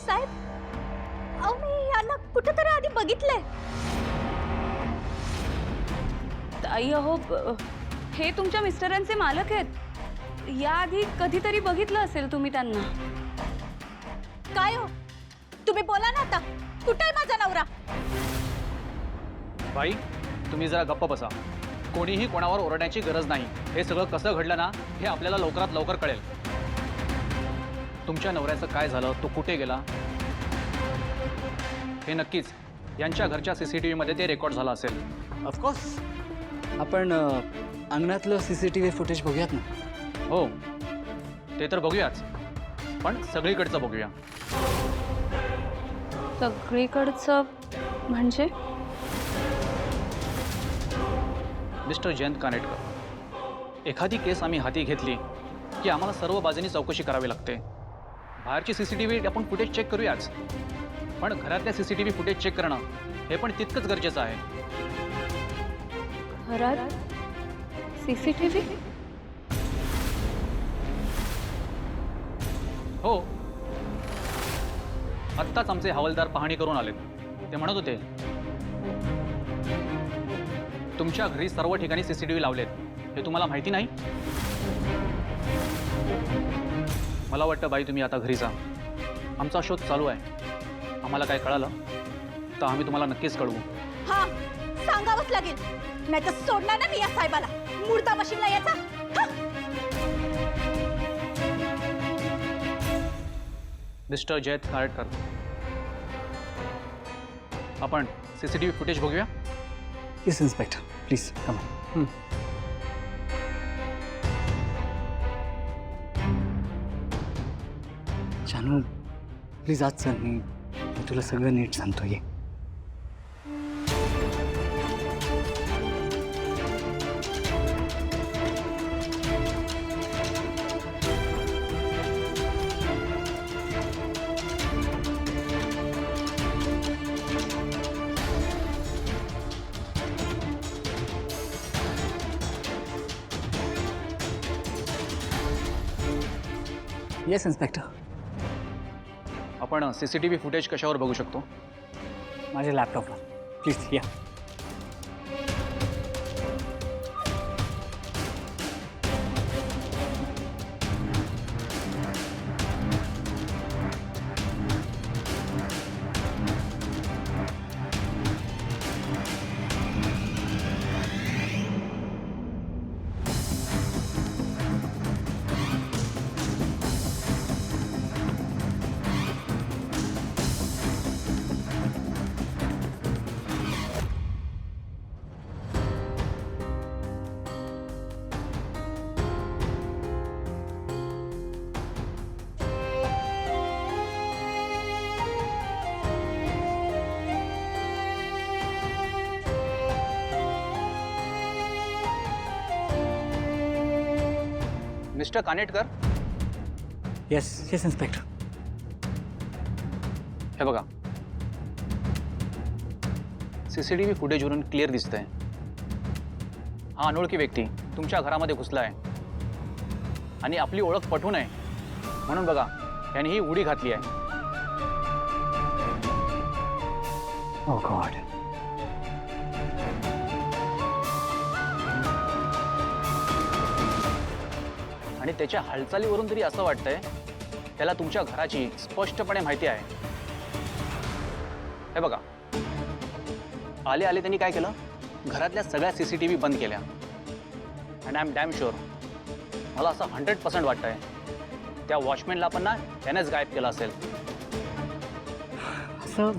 साहेब, अहो मी यांना कुठेतरी आधी बघितलंय. ताई अहो, हे तुमच्या मिस्टरांचे मालक आहेत. याआधी कधीतरी बघितलं असेल तुम्ही त्यांना. काय हो, तुम्ही बोला ना आता, कुठे आहे माझा नवरा? बाई, तुम्ही जरा गप्प बसा. कोणीही कोणावर ओरडण्याची गरज नाही. हे सगळं कसं घडलं ना, हे आपल्याला लवकरात लवकर कळेल. तुमच्या नवऱ्याचं काय झालं, तो कुठे गेला, हे नक्कीच यांच्या घरच्या CCTV मध्ये ते रेकॉर्ड झालं असेल. ऑफकोर्स. आपण अंगणातलं CCTV फुटेज बघूयात ना. हो, ते तर बघूयाच, पण सगळीकडचं बघूया. सगळीकडचं म्हणजे? मिस्टर जयंत कानेटकर, एखादी केस आम्ही हाती घेतली की आम्हाला सर्व बाजूंनी चौकशी करावी लागते. बाहेरची CCTV आपण फुटेज चेक करूयाच, पण घरातल्या CCTV फुटेज चेक करणं हे पण तितकंच गरजेचं आहे. घरात CCTV? हो, आत्ताच आमचे हवालदार पाहणी करून आलेत. ते म्हणत होते तुमच्या घरी सर्व ठिकाणी CCTV लावलेत. हे तुम्हाला माहिती नाही? मला वाटतं बाई तुम्ही आता घरी जा. आमचा शोध चालू आहे. आम्हाला काय कळालं तर आम्ही तुम्हाला नक्कीच कळवू. हा, सांगावंच लागेल, नाही तर सोडणार ना मी या साहेबाला. मुर्दा मशीनला याचा. मिस्टर जयंत कानेटकर, आपण CCTV फुटेज बघूया. Yes inspector, please come on. जानू, प्लीज आज चल, मी तुला सगळं नीट सांगतो. ये. Yes inspector. आपण CCTV फुटेज कशावर बघू शकतो? माझ्या लॅपटॉपवर. प्लीज या. Mister Kanetkar, yes yes inspector. हे बघा, CCTV फुटेजवरून क्लिअर दिसतंय हा अनोळखी व्यक्ती तुमच्या घरामध्ये घुसला आहे आणि आपली ओळख पटवू नये म्हणून बघा यांनी ही उडी घातली आहे. ओ गॉड. आणि त्याच्या हालचालीवरून तरी असं वाटतंय त्याला तुमच्या घराची स्पष्टपणे माहिती आहे. हे बघा, आले आले त्यांनी काय केलं, घरातल्या सगळ्या CCTV बंद केल्या. And I am damn sure, मला असं 100% वाटतंय त्या वॉचमॅनला पण ना त्यानेच गायब केलं असेल. असं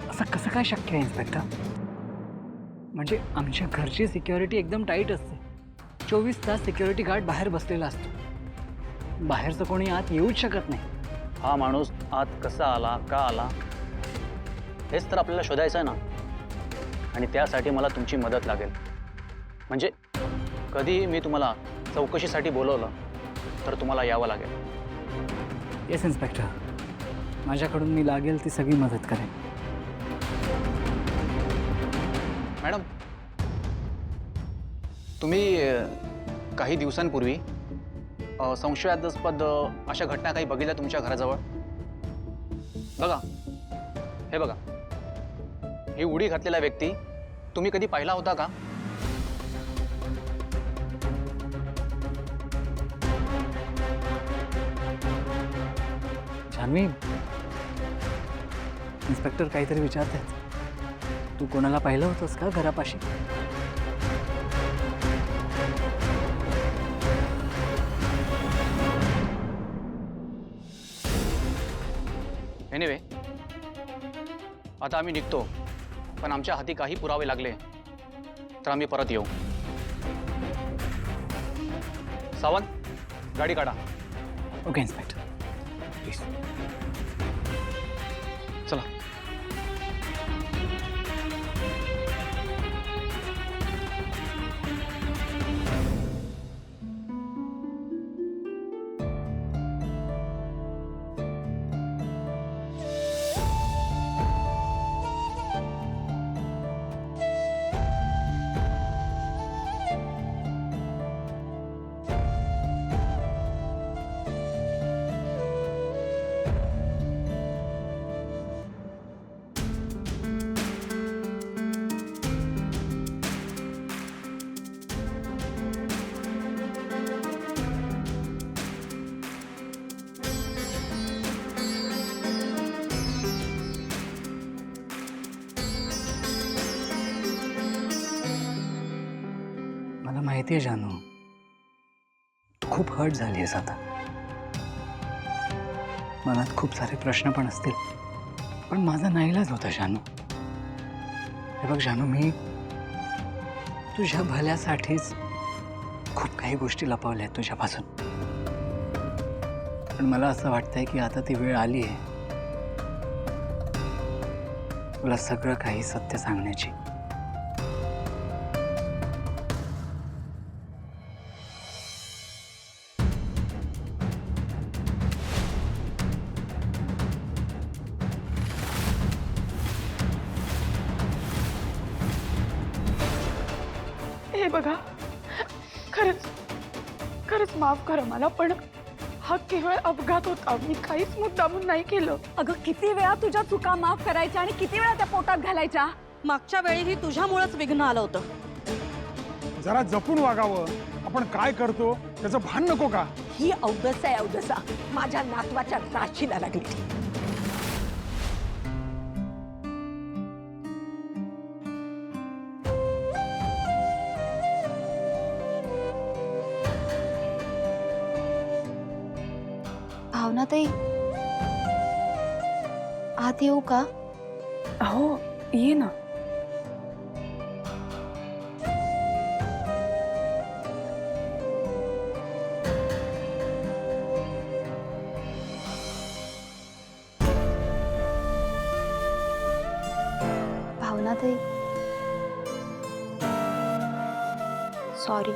असं कसं काय शक्य आहे इन्स्पेक्टर? म्हणजे आमच्या घरची सिक्युरिटी एकदम टाईट असते. 24 तास सिक्युरिटी गार्ड बाहेर बसलेला असतो. बाहेरचं कोणी आत येऊच शकत नाही. हा माणूस आत कसा आला, का आला, हेच तर आपल्याला शोधायचं आहे ना. आणि त्यासाठी मला तुमची मदत लागेल. म्हणजे कधीही मी तुम्हाला चौकशीसाठी बोलवलं तर तुम्हाला यावं लागेल. येस इन्स्पेक्टर, माझ्याकडून मी लागेल ती सगळी मदत करेन. मॅडम, तुम्ही काही दिवसांपूर्वी संशयास्पद अशा घटना काही बघितल्या तुमच्या घराजवळ? बघा, हे बघा, ही उडी घातलेला व्यक्ती तुम्ही कधी पाहिला होता का? जान्हवी, इन्स्पेक्टर काहीतरी विचारतायत. तू कोणाला पाहिलं होतंस का घरापाशी? एनिवे, आता आम्ही निघतो, पण आमच्या हाती काही पुरावे लागले तर आम्ही परत येऊ. सावंत, गाडी काढा. Okay inspector, please. चला. मला माहिती आहे जानू, तू खूप हर्ट झाली आहेस आता. मनात खूप सारे प्रश्न पण असतील, पण माझा नाईलाज होता जानू. हे बघ जानू, मी तुझ्या भल्यासाठीच खूप काही गोष्टी लपवल्या आहेत तुझ्यापासून. पण मला असं वाटतंय की आता ती वेळ आली आहे तुला सगळं काही सत्य सांगण्याची. हे बघा, खरंच खरंच माफ करा मला, पण हा केवळ अपघात होता. मी काहीच मुद्दामून नाही केलं. अगं, किती वेळा तुझ्या चुका माफ करायच्या आणि किती वेळा त्या पोटात घालायच्या. मागच्या वेळीही तुझ्यामुळेच विघ्न आलं होतं. जरा जपून वागावं. आपण काय करतो त्याचं भान नको का? ही अवदस आहे अवदसा, माझ्या नातवाच्या राशीला लागली ती. भावनाताई, आत येऊ का? हो, ये ना. भावनाताई, सॉरी.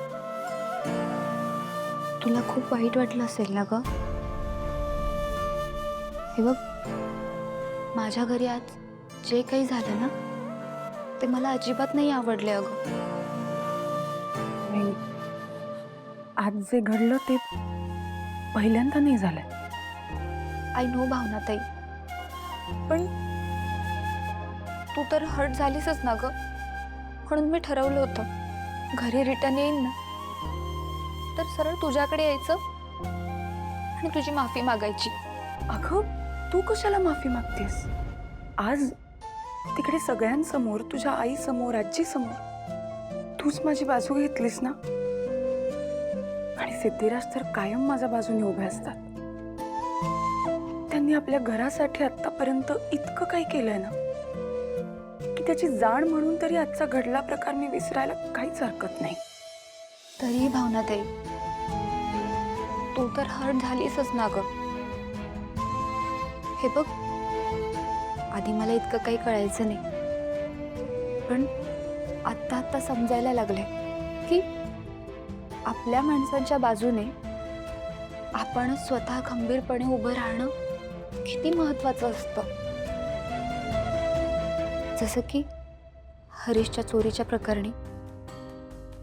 तुला खूप वाईट वाटलं असेल ना ग? हे बघ, माझ्या घरी आज जे काही झालं ना, ते मला अजिबात नाही आवडले अगं. नाही, आज जे घडलं ते पहिल्यांदा नाही झालंय. आय नो भावनाताई, पण तू तर हर्ट झालीसच ना ग. म्हणून मी ठरवलं होतं घरी रिटर्न येईन ना तर सरळ तुझ्याकडे यायचं आणि तुझी माफी मागायची. अगं, तू कशाला माफी मागतेस? आज तिकडे सगळ्यांसमोर, तुझ्या आईसमोर, आजीसमोर तूच माझी बाजू घेतलीस ना. आणि सिद्धिराज तर कायम माझ्या बाजूने उभे असतात. त्यांनी आपल्या घरासाठी आतापर्यंत इतकं काही केलंय ना की त्याची जाण म्हणून तरी आजचा घडला प्रकार मी विसरायला काहीच हरकत नाही. तरी भावनाताई, तू तर हर्ट झालीसच ना ग. हे बघ, आधी मला इतकं काही कळायचं नाही, पण आत्ता आत्ता समजायला लागले की आपल्या माणसांच्या बाजूने आपण स्वतः खंबीरपणे उभं राहणं किती महत्त्वाचं असतं. जसं की हरीशच्या चोरीच्या प्रकरणी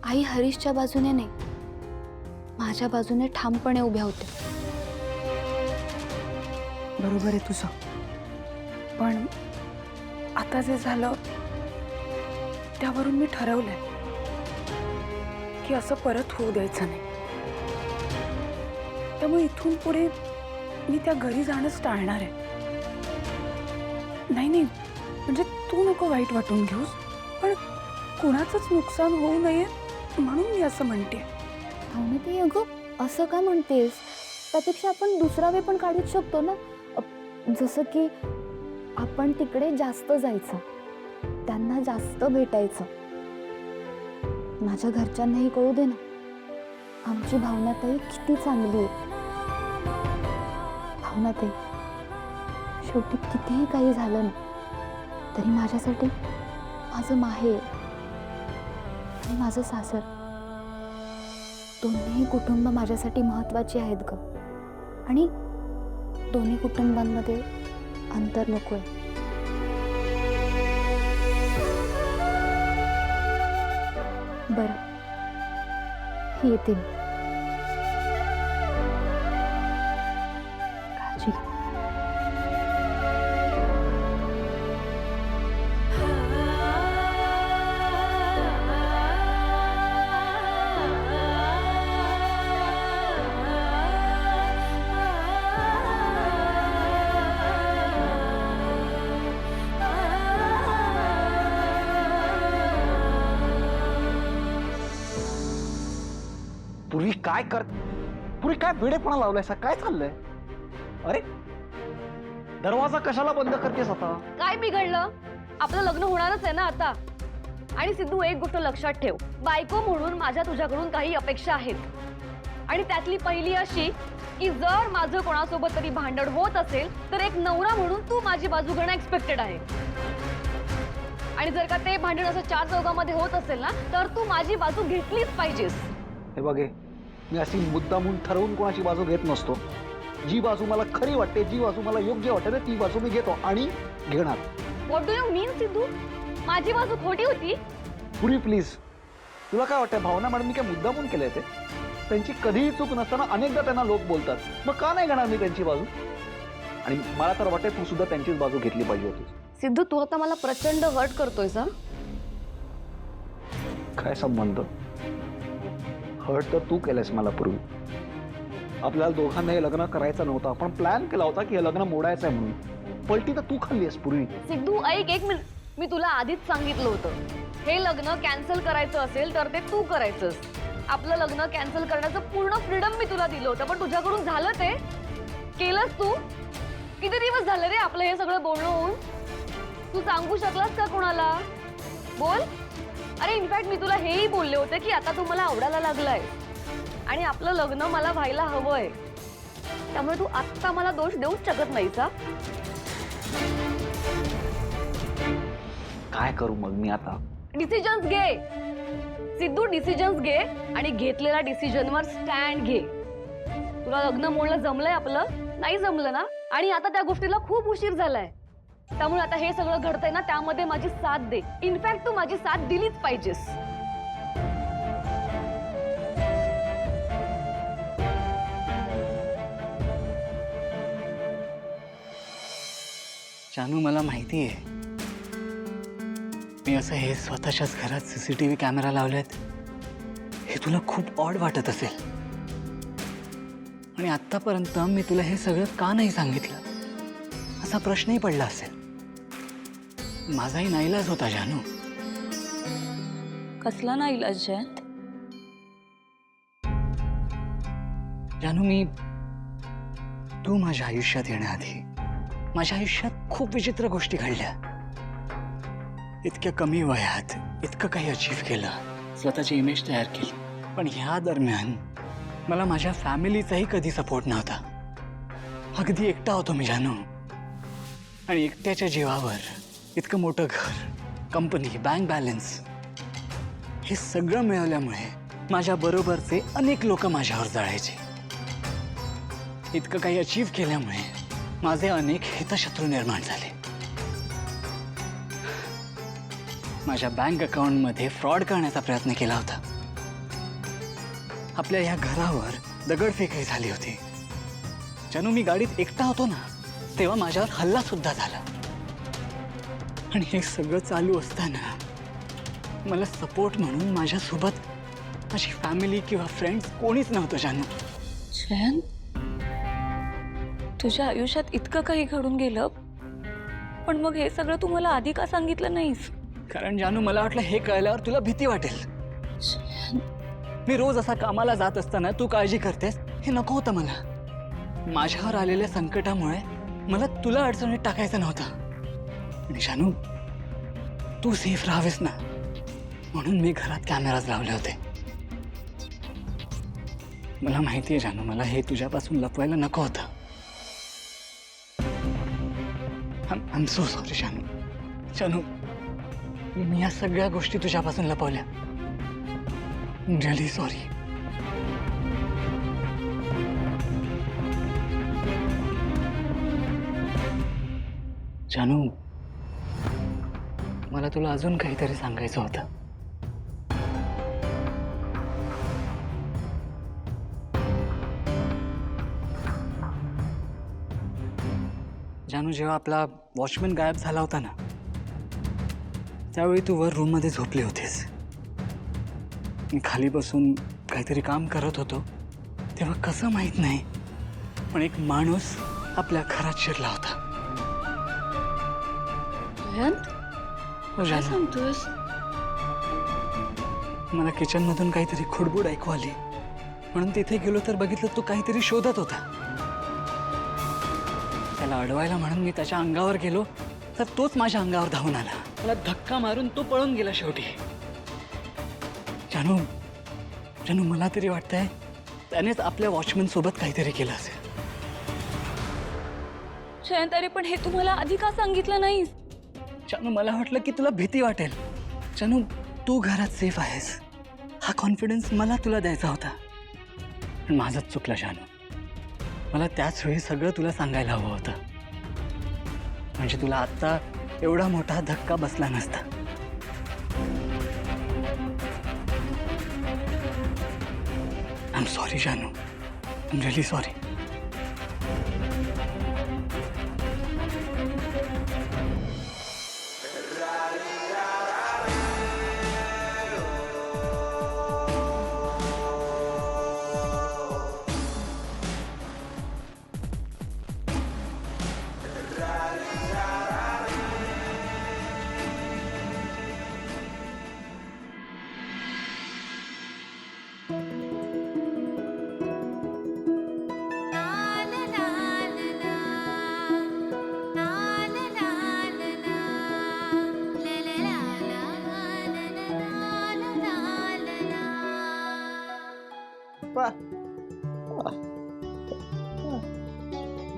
आई हरीशच्या बाजूने नाही, माझ्या बाजूने ठामपणे उभ्या होत्या. बरोबर आहे तुझं. पण आता जे झालं त्यावरून मी ठरवलंय की असं परत होऊ द्यायचं नाही. त्यामुळे इथून पुढे मी त्या घरी जाणंच टाळणार आहे. नाही म्हणजे तू नको वाईट वाटून घेऊस, पण कुणाचंच नुकसान होऊ नये म्हणून मी असं म्हणते. भावनाताई, अगं असं का म्हणतेस? त्यापेक्षा आपण दुसरा वे पण काढूच शकतो ना. जसं की आपण तिकडे जास्त जायचं, त्यांना जास्त भेटायचं. माझ्या घरच्यांनाही कळू दे ना, आमची भावनाताई किती चांगली आहे. भावनाताई, शेवटी कितीही काही झालं ना तरी माझ्यासाठी माझं माहेर आणि माझं सासर दोन्ही कुटुंब माझ्यासाठी महत्त्वाची आहेत ग. आणि दोन्ही कुटुंबांमध्ये अंतर नकोय. बरं, येते मी. काळजी घे. पूर्वी काय वेडेपणा लावलायसा? काय चाललंय? अरे दरवाजा कशाला बंद करतेस आता? काय बिघडलं? आपलं लग्न होणारच आहे ना आता. आणि सिद्धू, एक गोष्ट लक्षात ठेव, बायको म्हणून माझ्या तुझ्याकडून काही अपेक्षा आहेत. आणि त्यातली पहिली अशी की जर माझं कोणासोबत तरी भांडण होत असेल तर एक नवरा म्हणून तू माझी बाजू घेणं एक्सपेक्टेड आहे. आणि जर का ते भांडण असं 4 चौघामध्ये होत असेल ना तर तू माझी बाजू घेतलीच पाहिजेस. हे बघे, मी अशी मुद्दामून ठरवून कोणाची बाजू घेत नसतो. जी बाजू मला खरी वाटते, जी बाजू मला योग्य वाटते ना, ती बाजू मी घेतो आणि घेणार. व्हॉट डू यू मीन सिद्धू? माझी बाजू खोटी होती? पूर्वी प्लीज, तुला काय वाटतं भावना मॅडम मी काय मुद्दामून केलंय ते? त्यांची कधीही चूक नसताना अनेकदा त्यांना लोक बोलतात, मग का नाही घेणार मी त्यांची बाजू? आणि मला तर वाटतं तू सुद्धा त्यांचीच बाजू घेतली पाहिजे होती. सिद्धू, तू आता मला प्रचंड हर्ट करतोयस. काय संबंध? हर्ट तर तू केलंयस मला पूर्वी. आपल्याला दोघांना हे लग्न करायचं नव्हतं, आपण प्लॅन केला होता की हे लग्न मोडायचं आहे म्हणून. पलटी तर तू खाल्लीस पूर्वी. सिद्धू, ऐक एक मिनिट. मी तुला आधीच सांगितलं होतं, हे लग्न कॅन्सल करायचं असेल तर ते तू करायचंस. आपलं लग्न कॅन्सल करण्याचं पूर्ण फ्रीडम मी तुला दिलं होतं, पण तुझ्याकडून झालं ते केलंस तू. किती दिवस झाले रे आपलं हे सगळं बोलणं होऊन? तू सांगू शकलास का कोणाला? बोल. अरे इनफॅक्ट मी तुला हेही बोलले होते की आता तू मला आवडायला लागलाय आणि आपलं लग्न मला व्हायला हवंय. त्यामुळे तू आत्ता मला दोष देऊच शकत नाहीस. काय करू मग मी आता? डिसिजन्स घे सिद्धू, डिसिजन्स घे आणि घेतलेल्या डिसिजनवर स्टँड घे. तुला लग्न मोडलं जमलंय आपलं? नाही जमलं ना. आणि आता त्या गोष्टीला खूप उशीर झालाय. त्यामुळे आता हे सगळं घडतंय ना, त्यामध्ये माझी साथ दे. इनफॅक्ट तू माझी साथ दिलीच पाहिजेस. जानू, मला माहिती आहे मी असं हे स्वतःच्याच घरात CCTV कॅमेरा लावलेत हे तुला खूप ऑड वाटत असेल. आणि आत्तापर्यंत मी तुला हे सगळं का नाही सांगितलं असा प्रश्नही पडला असेल. माझाही नाईलाज होता जानू. कसला नाईलाज आहे? जानू, तू माझ्या आयुष्यात येण्याआधी माझ्या आयुष्यात खूप विचित्र गोष्टी घडल्या. इतक्या कमी वयात इतकं काही अचीव्ह केलं, स्वतःची इमेज तयार केली. पण ह्या दरम्यान मला माझ्या फॅमिलीचाही कधी सपोर्ट नव्हता. अगदी एकटा होतो मी जानू. आणि एकट्याच्या जीवावर इतकं मोठं घर, कंपनी, बँक बॅलन्स हे सगळं मिळवल्यामुळे माझ्या बरोबरचे अनेक लोक माझ्यावर जळायचे. इतकं काही अचीव्ह केल्यामुळे माझे अनेक हितशत्रू निर्माण झाले. माझ्या बँक अकाउंटमध्ये फ्रॉड करण्याचा प्रयत्न केला होता. आपल्या या घरावर दगडफेकही झाली होती. जानू, मी गाडीत एकटा होतो ना तेव्हा माझ्यावर हल्ला सुद्धा झाला. आणि हे सगळं चालू असताना मला सपोर्ट म्हणून माझ्यासोबत माझी फॅमिली किंवा फ्रेंड्स कोणीच नव्हतं जानू. जयंत, तुझ्या आयुष्यात इतकं काही घडून गेलं, पण मग हे सगळं तू मला आधी का सांगितलं नाहीस? कारण जानू मला वाटलं हे कळल्यावर तुला भीती वाटेल. मी रोज असा कामाला जात असताना तू काळजी करतेस हे नको होतं मला. माझ्यावर आलेल्या संकटामुळे मला तुला अडचणीत टाकायचं नव्हतं. आणि जानू, तू सेफ राहावेस ना म्हणून मी घरात कॅमेराज लावले होते. मला माहिती आहे जानू, मला हे तुझ्यापासून लपवायला नको होतं. आय एम सो सॉरी जानू. जानू, मी या सगळ्या गोष्टी तुझ्यापासून लपवल्या. Really sorry. जानू, मला तुला अजून काहीतरी सांगायचं होतं. जानू, जेव्हा आपला वॉचमॅन गायब झाला होता ना, त्यावेळी तू वर रूममध्ये झोपली होतीस. मी खाली बसून काहीतरी काम करत होतो तेव्हा कसं माहीत नाही, पण एक माणूस आपल्या घरात शिरला होता. जयंत, हो काय जानू, सांगतोस? मला किचनमधून काहीतरी खुडबुड ऐकू आली म्हणून तिथे गेलो तर बघितलं तू काहीतरी शोधत होता. त्याला अडवायला म्हणून मी त्याच्या अंगावर गेलो तर तोच माझ्या अंगावर धावून आला. मला धक्का मारून तो पळून गेला शेवटी. जानू, जानू, मला तरी वाटतंय त्यानेच आपल्या वॉचमॅन सोबत काहीतरी केलं असेल. जयंत, अरे पण हे तू मला आधी का सांगितलं नाहीस? जानू, मला वाटलं की तुला भीती वाटेल. जानू, तू घरात सेफ आहेस हा कॉन्फिडन्स मला तुला द्यायचा होता. पण माझंच चुकलं जानू. मला त्याच वेळी सगळं तुला सांगायला हवं होतं, म्हणजे तुला आत्ता एवढा मोठा धक्का बसला नसता. आय एम सॉरी जानू, आय एम रिअली सॉरी.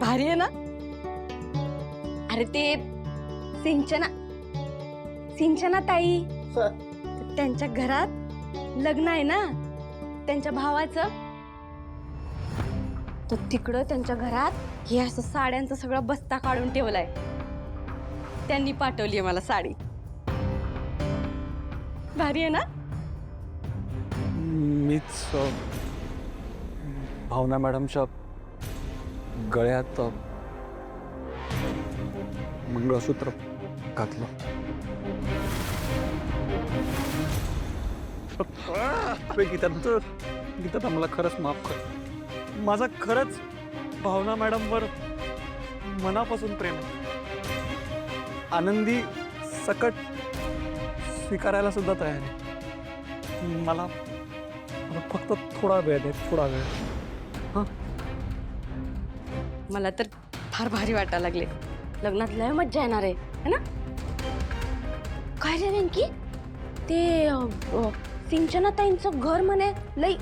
भारी आहे ना? अरे ते सिंचना ताई, त्यांच्या घरात लग्न आहे ना त्यांच्या भावाचं, तर तिकडं त्यांच्या घरात हे असं साड्यांचा सगळा बस्ता काढून ठेवलाय. त्यांनी पाठवली आहे मला साडी. भारी आहे ना? मीच भावना मॅडमच्या गळ्यात मंगळसूत्र घातलं. गीता, मला खरंच माफ कर. माझा खरंच भावना मॅडमवर मनापासून प्रेम आहे. आनंदी सकट स्वीकारायला सुद्धा तयार आहे. मला फक्त थोडा वेळ दे, थोडा वेळ. हां, मला तर फार भारी वाटायला लागले. लग्नात लय मज्जा येणार आहे है ना? काय रे नेमकी ते सिंचनाताईंचं घर म्हणे लई,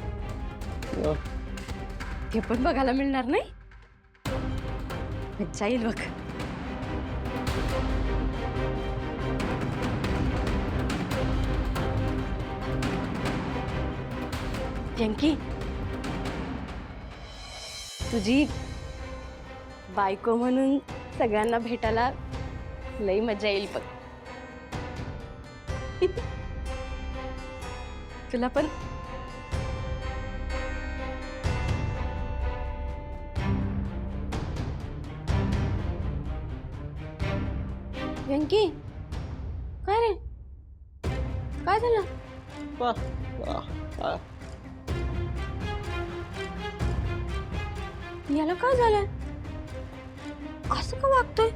ते पण बघायला मिळणार नाही? मज्जा येईल बघ. पिंकी, तुझी बायको म्हणून सगळ्यांना भेटायला लई मजा येईल बघ. तुला पण पिंकी, काय रे काय झालं याला काय झालंय असं का वागतोय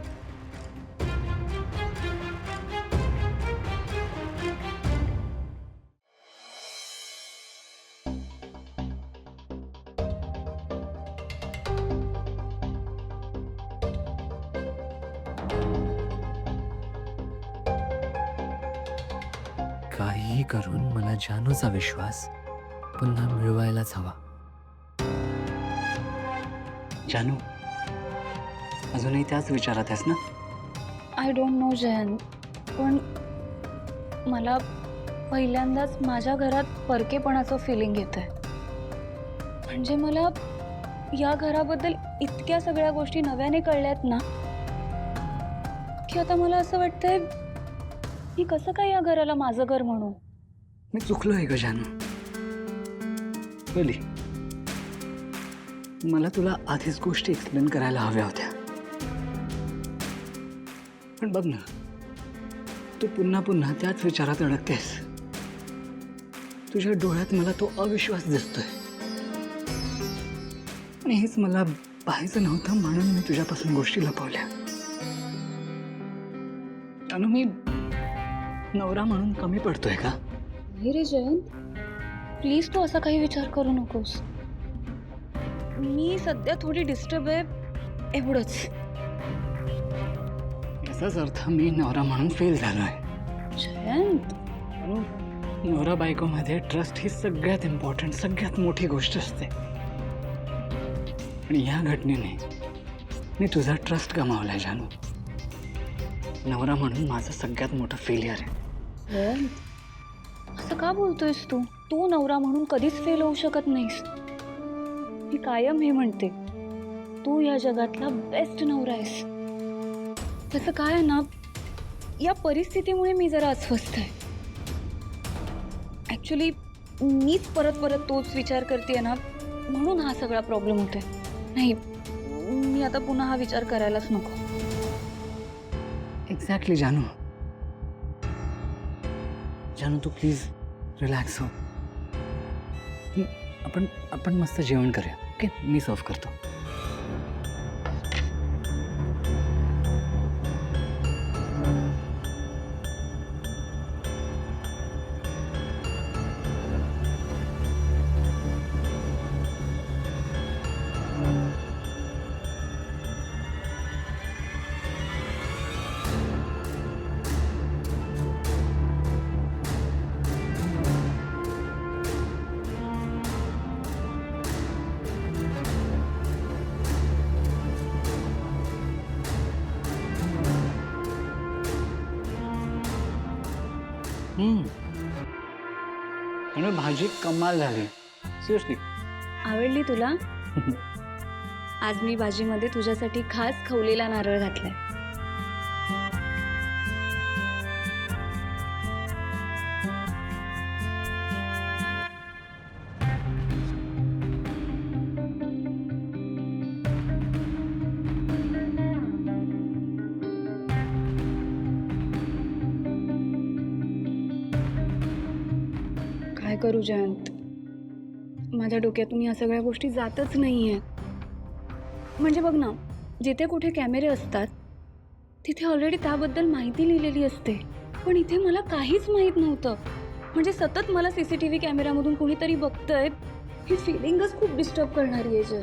काहीही करून मला जानूचा विश्वास पुन्हा मिळवायलाच हवा. जानू अजूनही त्याच विचारात आहेस ना? आय डोंट नो जयंत पण मला पहिल्यांदाच माझ्या घरात परकेपणाचं फिलिंग येत आहे. म्हणजे मला या घराबद्दल इतक्या सगळ्या गोष्टी नव्याने कळल्यात ना की आता मला असं वाटतंय मी कसं काय या घराला माझं घर म्हणू. मी चुकलोय ग जानू. बोली मला तुला आधीच गोष्टी एक्सप्लेन करायला हव्या होत्या, पण बघ ना तू पुन्हा पुन्हा त्याच विचारात अडकतेस. तुझ्या डोळ्यात मला तो अविश्वास दिसतोय आणि हेच मला पाहायचं नव्हतं म्हणून मी तुझ्यापासून गोष्टी लपवल्या. जानू मी नवरा म्हणून कमी पडतोय का? नाही रे जयंत प्लीज तू असा काही विचार करू नकोस. मी सध्या थोडी डिस्टर्ब आहे एवढंच. याचाच अर्थ मी नवरा म्हणून फेल झालोय. जयंत नवरा बायकोमध्ये ट्रस्ट ही सगळ्यात इम्पॉर्टंट सगळ्यात मोठी गोष्ट असते आणि या घटनेने मी तुझा ट्रस्ट गमावलाय जानू. नवरा म्हणून माझं सगळ्यात मोठं फेलियर आहे. जयंत असं का बोलतोयस तू. तू नवरा म्हणून कधीच फेल होऊ शकत नाहीस. मी कायम हे म्हणते तू या जगातला बेस्ट नवरा आहेस. तसं काय आहे ना या परिस्थितीमुळे मी जरा अस्वस्थ आहे. ॲक्च्युली मीच परत परत तोच विचार करते ना म्हणून हा सगळा प्रॉब्लेम होतोय. नाही मी आता पुन्हा हा विचार करायलाच नको. एक्झॅक्टली जानू. जानू तू प्लीज रिलॅक्स हो. आपण मस्त जेवण करूया. ओके मी सर्व करतो. आणि भाजी कमाल झाली सिरियसली. आवडली तुला. आज मी भाजीमध्ये तुझ्यासाठी खास खवलेला नारळ घातलाय. काय करू जयंत माझ्या डोक्यातून या सगळ्या गोष्टी जातच नाहीये. म्हणजे बघ ना जिथे कुठे कॅमेरे असतात तिथे ऑलरेडी त्याबद्दल माहिती लिहिलेली असते पण इथे मला काहीच माहीत नव्हतं. म्हणजे सतत मला CCTV कॅमेऱ्यामधून कोणीतरी बघतंय ही फिलिंगच खूप डिस्टर्ब करणारी आहे.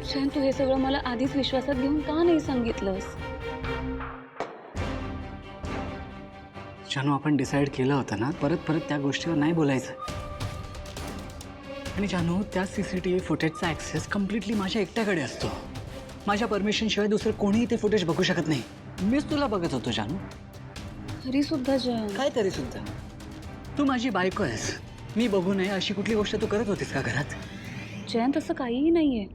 जयंत तू हे सगळं मला आधीच विश्वासात घेऊन का नाही सांगितलंस. जानू आपण डिसाईड केलं होतं ना परत परत त्या गोष्टीवर नाही बोलायचं. आणि जानू त्या CCTV फुटेजचा ॲक्सेस कम्प्लिटली माझ्या एकट्याकडे असतो. माझ्या परमिशनशिवाय दुसरं कोणीही ते फुटेज बघू शकत नाही. मीच तुला बघत होतो जानू. तरी सुद्धा जयंत काय तरी सुद्धा तू माझी बायको आहेस. मी बघू नये अशी कुठली गोष्ट तू करत होतीस का घरात? जयंत असं काहीही नाहीये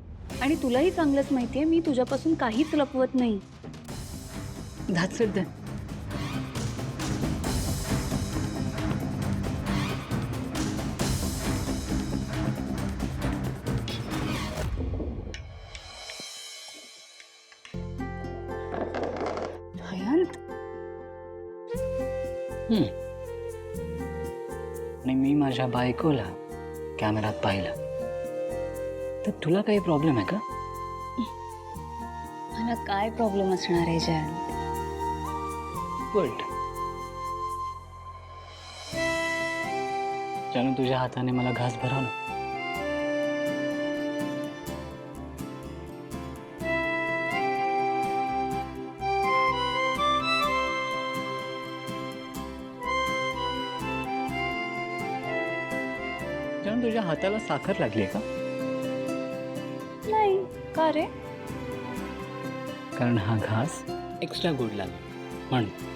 आणि तुलाही चांगलंच माहितीये मी तुझ्यापासून काहीच लपवत नाही. That's it then. आणि मी माझ्या बायकोला कॅमेरात पाहिलं तर तुला काही प्रॉब्लेम आहे का? मला काय प्रॉब्लेम असणार आहे जयंत? गुड. जानू तुझ्या हाताने मला घास भरव ना. जानू तुझ्या हाताला साखर लागली का? नाही, का रे? कारण हा घास एक्स्ट्रा गुड लागला म्हणून.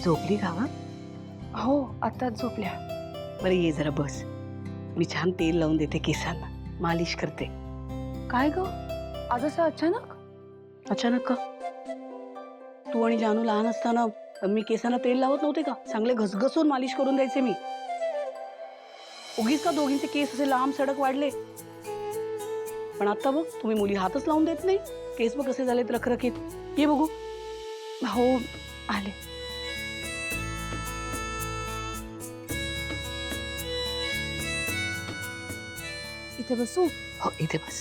झोपली का वा? हो आताच झोपल्या. बरं ये जरा बस, मी छान तेल लावून देते केसांना, मालिश करते. काय ग आज असं अचानक? अचानक का? तू आणि जानू लहान असताना मी केसांना तेल लावत नव्हते का? चांगले घसघसून मालिश करून द्यायचे मी. उगीच का दोघींचे केस असे लांब सडक वाढले? पण आता बघ तुम्ही मुली हातच लावून देत नाही. केस बघ कसे झालेत रखरखीत. ये बघू. हो आले. इथे बसू? हो इथे बस.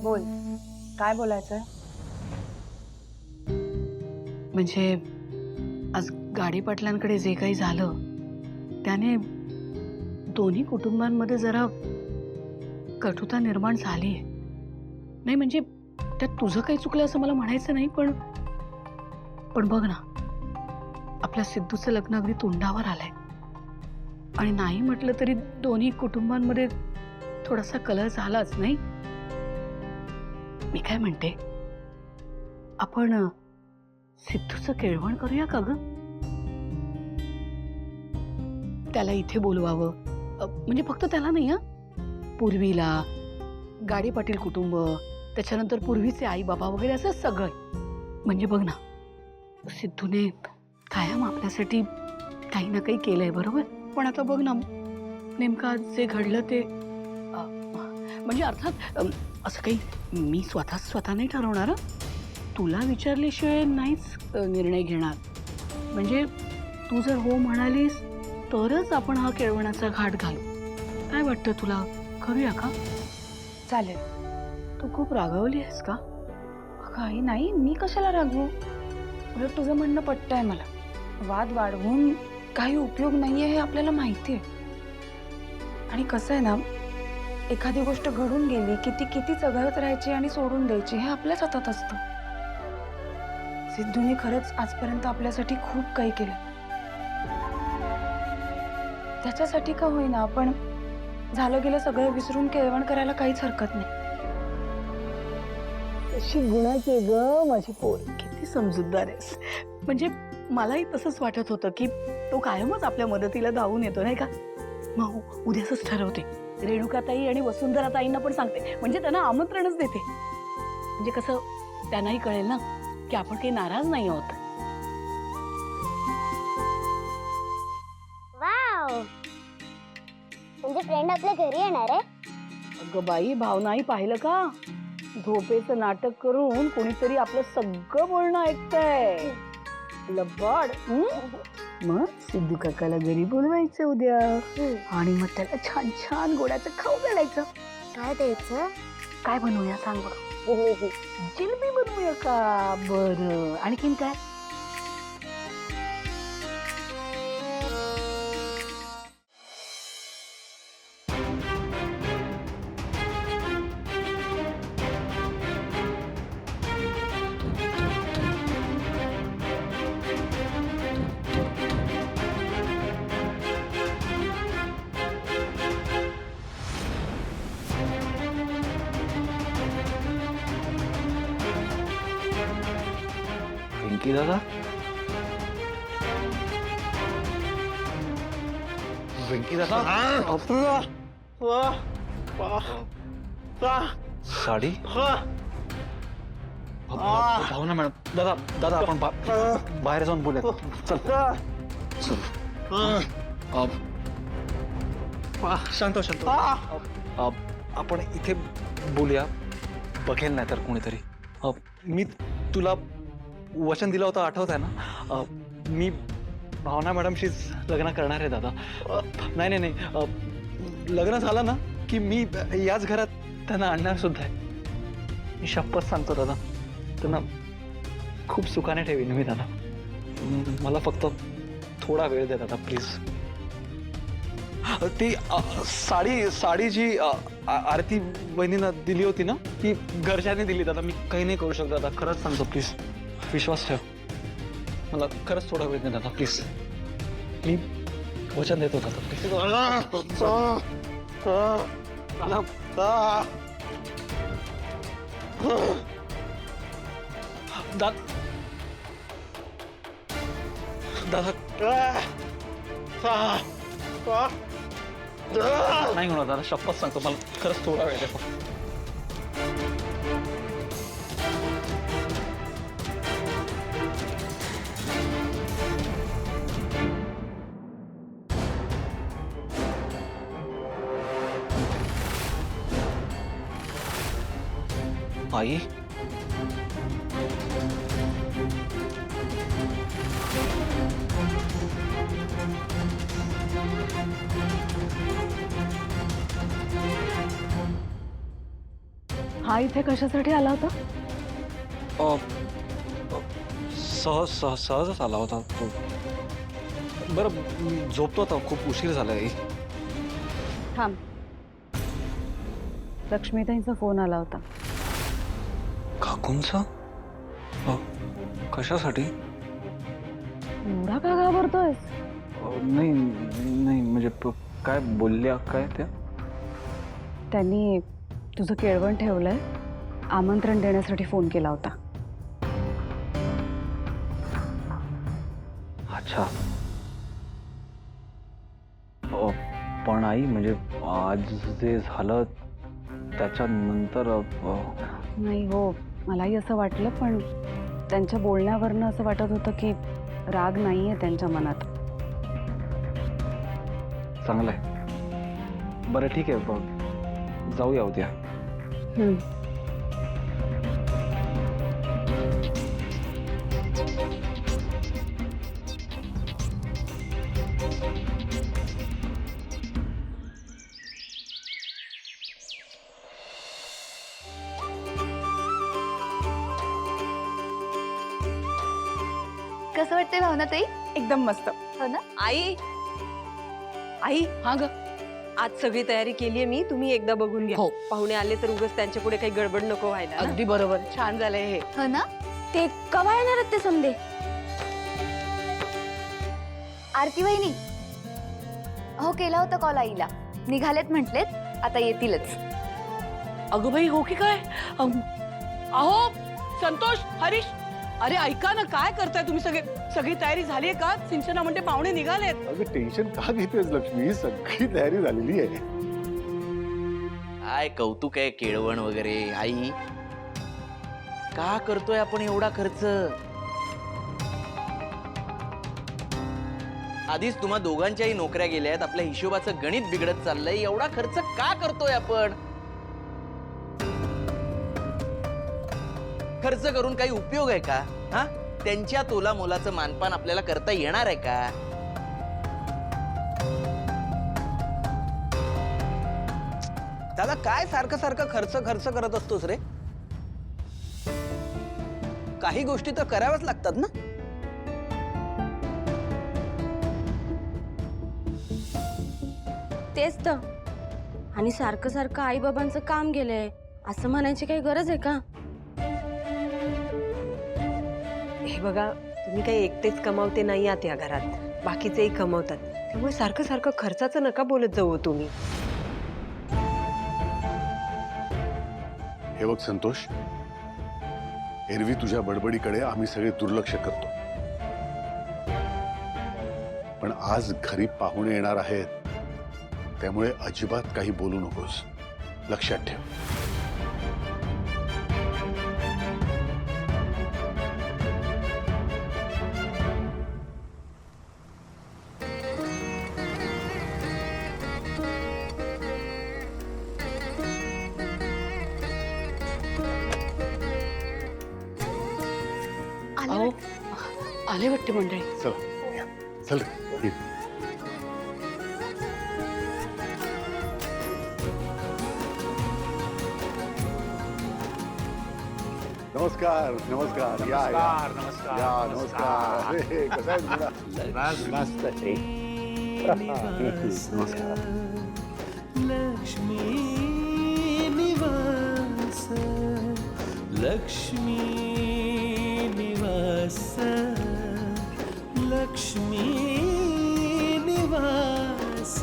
बोल, काय बोलायचंय? म्हणजे आज गाडी पाटलांकडे जे काही झालं त्याने दोन्ही कुटुंबांमध्ये जरा कटुता निर्माण झाली. नाही म्हणजे त्यात तुझं काही चुकलं असं मला म्हणायचं नाही, पण बघ ना, आपल्या सिद्धूचं लग्न अगदी तोंडावर आलंय आणि नाही म्हटलं तरी दोन्ही कुटुंबांमध्ये थोडासा कलह झालाच नाही. मी काय म्हणते, आपण सिद्धूचं केळवण करूया का ग? त्याला इथे बोलवावं, म्हणजे फक्त त्याला नाही, पूर्वीला, गाडी पाटील कुटुंब, त्याच्यानंतर पूर्वीचे आई बाबा वगैरे असं सगळं. म्हणजे बघ ना, सिद्धूने कायम आपल्यासाठी काही ना काही केलंय बरोबर. पण आता बघ ना, नेमकं आज जे घडलं ते म्हणजे अर्थात असं काही मी स्वतः नाही ठरवणार. तुला विचारल्याशिवाय नाहीच निर्णय घेणार. म्हणजे तू जर हो म्हणालीस तरच आपण हा केळवणाचा घाट घालू. काय वाटतं तुला, करूया का? चालेल. तू खूप रागावली आहेस का? काही नाही, मी कशाला रागवू? उलट तुझं म्हणणं पटतंय मला. वाद वाढवून काही उपयोग नाहीये हे आपल्याला माहिती आहे. आणि कसं आहे ना, एखादी गोष्ट घडून गेली की ती किती चघळत राहायची आणि सोडून द्यायची हे आपल्याच हातात असतं. सिद्धूने खरंच आजपर्यंत आपल्यासाठी खूप काही केलं. त्याच्यासाठी का होईना आपण झालं गेलं सगळं विसरून केळवण करायला काहीच हरकत नाही. अशी गुणाची ग माझी पोर, किती समजूतदार आहेस. म्हणजे मलाही तसंच वाटत होतं की तो कायमच आपल्या मदतीला धावून येतो नाही का. मग उद्याच ठरवते, रेणुकाताई आणि वसुंधराताईंना पण सांगते, म्हणजे त्यांना आमंत्रणच देते. म्हणजे कसं त्यांनाही कळेल ना की आपण काही नाराज नाही आहोत. वाव, म्हणजे फ्रेंड आपल्या घरी येणार आहे? अगं बाई, भावनाही पाहिलं का, झोपेचं नाटक करून कोणीतरी आपलं सगळं बोलणं ऐकतंय. लबाड. मग सिद्धू काकाला घरी बोलवायचं उद्या आणि मग त्याला छान छान गोड्याचं खाऊ घालायचं. काय द्यायचं? काय बनवूया सांग बरं. जिलेबी बनवूया का? बरं, आणखीन काय? वेंकी दादा, वेंकी दादा, साडी, भावना मॅडम, दादा दादा आपण बाहेर जाऊन बोलूया. चल चल. शांत शांत. आपण इथे बोलूया, बघेल नाही तर कोणीतरी. मी तुला वचन दिलं होतं, आठवत आहे ना? मी भावना मॅडमशीच लग्न करणार आहे दादा. नाही नाही नाही, लग्न झालं ना की मी याच घरात त्यांना आणणार सुद्धा आहे. मी शपथ सांगतो दादा, त्यांना खूप सुखाने ठेवीन मी दादा. मला फक्त थोडा वेळ द्या दादा प्लीज. ती साडी जी आरती वहिनीनं दिली होती ना, ती घरच्यांनी दिली दादा. मी काही नाही करू शकत दादा, खरंच सांगतो प्लीज, विश्वास ठेव. मला खरंच थोडा वेळ द्या दादा प्लीज. मी वचन देतो दादा प्लीज. नाही होणार दादा, शपथ सांगतो, मला खरंच थोडा वेळ द्या. आई, हा इथे कशासाठी आला होता? सहजच आला होता तो. बरं, मी झोपतो आता, खूप उशीर झालाय. थांब, लक्ष्मीताईंचा फोन आला होता. काकूंचा? कशासाठी? एवढा का घाबरतोयस? नाही नाही, म्हणजे काय बोलल्या काय त्या? त्यांनी तुझं केळवण ठेवलंय, आमंत्रण देण्यासाठी फोन केला होता. अच्छा. पण आई, म्हणजे आज जे झालं त्याच्यानंतर नाही हो, मलाही असं वाटलं, पण त्यांच्या बोलण्यावरनं असं वाटत होतं की राग नाहीये त्यांच्या मनात. चांगलंय. बरं ठीक आहे, जाऊया उद्या. कसं वाटतंय भावनाताई? एकदम मस्त. हो ना? आई, आई, हा ग, आज सगळी तयारी केलीये मी, तुम्ही एकदा बघून घ्या. हो. पाहुणे आले तर उगाच त्यांच्या पुढे काही गडबड नको व्हायला ना. अगदी बरोबर, छान झालंय हे. हो ना? ते कवा येणार आहेत ते समजे? आरती वहिनी, हो केला होता कॉल आईला, निघालेत म्हटलेत, आता येतीलच. अगं बाई, हो की काय? अहो संतोष, हरीश, अरे ऐका ना, काय करताय तुम्ही? सगळी तयारी झालीये का? सिंचना म्हणते पाहुणे निघालेत. अगं टेन्शन का घेतेस लक्ष्मी, सगळी तयारी झालेली आहे. काय कौतुक आहे केळवण वगैरे. आई, का करतोय आपण एवढा खर्च? आधीच तुम्हा दोघांच्याही नोकऱ्या गेल्यात, आपल्या हिशोबाचं गणित बिघडत चाललंय. एवढा खर्च का करतोय आपण? खर्च करून काही उपयोग आहे का? हा, त्यांच्या तोला मोलाचं मानपान आपल्याला करता येणार आहे का? दादा, काय सारखं सारखं खर्च करत असतोस रे? काही गोष्टी तर कराव्याच लागतात ना. तेच तर, आणि सारखं सारखं आई बाबांचं काम गेलंय असं म्हणायची काही गरज आहे का? हे बघा, तुम्ही काही एकटेच कमावते नाही आहात या घरात, बाकीचेही कमवतात. त्यामुळे सारखं सारखं खर्चाचं नका बोलत जाऊ तुम्ही. हे बघ संतोष, एरवी तुझ्या बडबडीकडे आम्ही सगळे दुर्लक्ष करतो, पण आज घरी पाहुणे येणार आहेत, त्यामुळे अजिबात काही बोलू नकोस, लक्षात ठेव. अहो आले वाटते मंडळी. चल चल रे, ये. नमस्कार नमस्कार, या या नमस्कार या, नमस्कार. अरे, कसा आहे तुला? मस्त नमस्कार. लक्ष्मी निवास, लक्ष्मी निवास, लक्ष्मी निवास.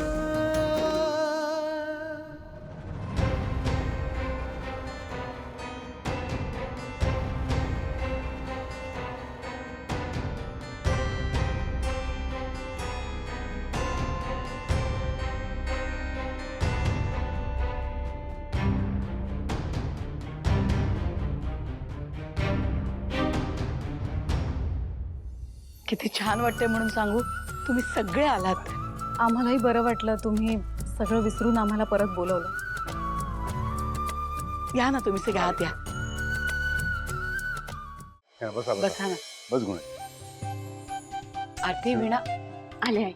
किती छान वाटते म्हणून सांगू, तुम्ही सगळे आलात. आम्हालाही बरं वाटलं तुम्ही सगळं विसरून आम्हाला परत बोलवलं. या ना तुम्ही सगळे आत या. या, बसा बसा ना. बस गुण. आरती वीणा आले आहे.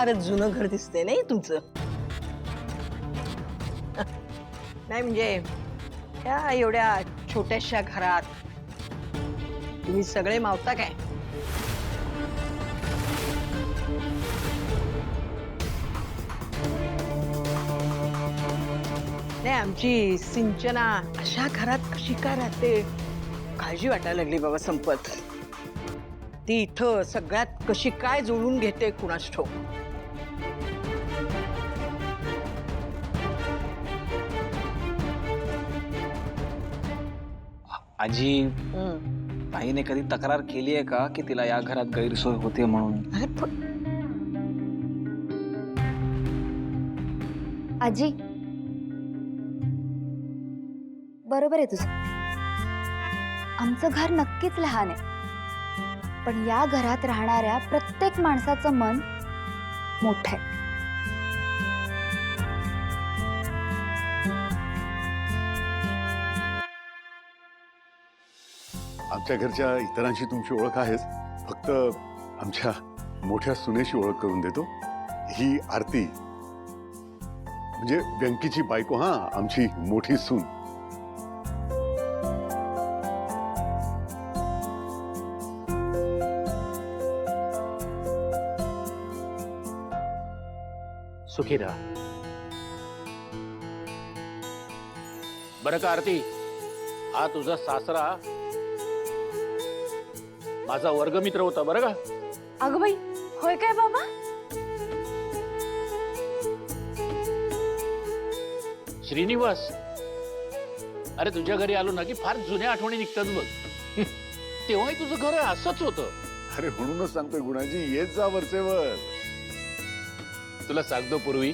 फारच जुनं घर दिसतंय नाही तुमचं. नाही म्हणजे या एवढ्या छोट्याशा घरात तुम्ही सगळे मावता काय? नाही आमची सिंचना अशा घरात कशी काय राहते काळजी वाटायला लागली बाबा संपत. ती इथं सगळ्यात कशी काय जुळून घेते कुणास ठाऊक. आजी, ताईने कधी तक्रार केली आहे का की तिला या घरात गैरसोय होते म्हणून? अरे आजी बरोबर आहे तुझं. आमचं घर नक्कीच लहान आहे, पण या घरात राहणाऱ्या प्रत्येक माणसाचं मन मोठं आहे. आमच्या घरच्या इतरांशी तुमची ओळख आहेच, फक्त आमच्या मोठ्या सुनेशी ओळख करून देतो. ही आरती म्हणजे व्यंकीची बायको, हा आमची मोठी सून. सुखी राहा. बरं का आरती, हा तुझा सासरा माझा वर्गमित्र होता बरं का. अगं बाई, होय काय बाबा? श्रीनिवास, अरे तुझ्या घरी आलो ना की फार जुन्या आठवणी निघतात बघ. तेव्हाही तुझं घर असंच होतं. अरे म्हणूनच सांगतोय गुणाजी, येत जा वरचेवर. तुला सांगतो पूर्वी,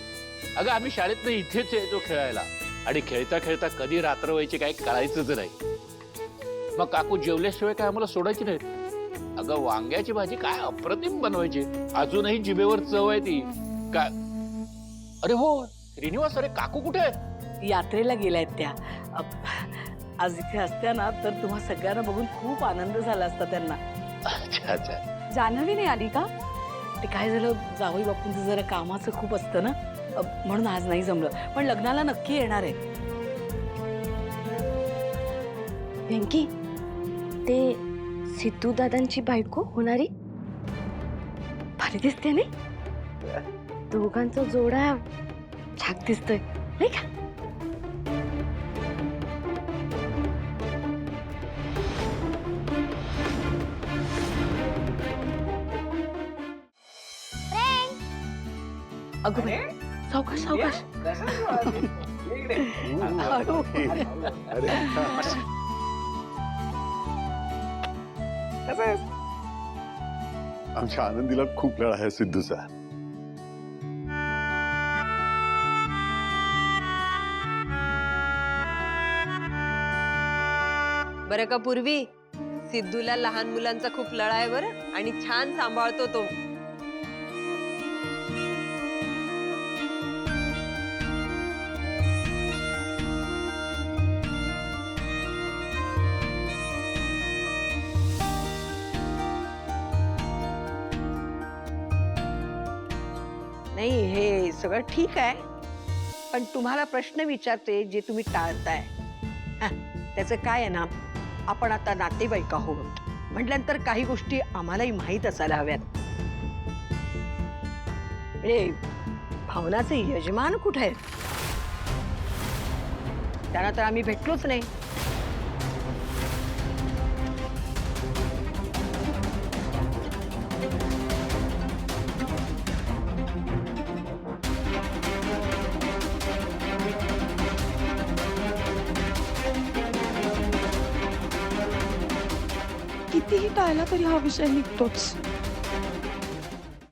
अगं आम्ही शाळेत इथेच यायचो खेळायला, आणि खेळता खेळता कधी रात्र व्हायची काय कळायचंच नाही. मग काकू जेवल्याशिवाय काय आम्हाला सोडायची नाही. अगं वांग्याची भाजी काय अप्रतिम बनवायची, अजूनही जिभेवर चव आहे ती. काय अरे हो श्रीनिवास, अरे काकू कुठे आहेत? यात्रेला गेल्यात त्या. आज इथे असत्या ना तर तुम्हा सगळ्यांना बघून खूप आनंद झाला असता त्यांना. अच्छा अच्छा. जान्हवी नाही आली का? ते काय झालं, जावई बापूंचं जरा कामाचं खूप असतं ना, म्हणून आज नाही जमलं, पण लग्नाला नक्की येणार आहे. व्यंकी, ते सिद्धू दादांची बायको होणारी भारी दिसते नाही? दोघांचा जोडा छाक दिसतोय नाही का? अगं बाई, सावकाश सावकाश. हळू. अरे आमच्या आनंदीला खूप लळा आहे सिद्धूचा. बरं का पूर्वी, सिद्धूला लहान मुलांचा खूप लळा आहे बरं, आणि छान सांभाळतो तो. नाही, हे सगळं ठीक आहे, पण तुम्हाला प्रश्न विचारते जे तुम्ही टाळताय. त्याचं काय आहे ना, आपण आता नातेवाईक आहोत म्हटल्यानंतर काही गोष्टी आम्हालाही माहीत असायला हव्यात. रे, भावनाचे यजमान कुठे आहेत? त्यांना तर आम्ही भेटलोच नाही. कितीही टाळला तरी हा विषय निघतोच.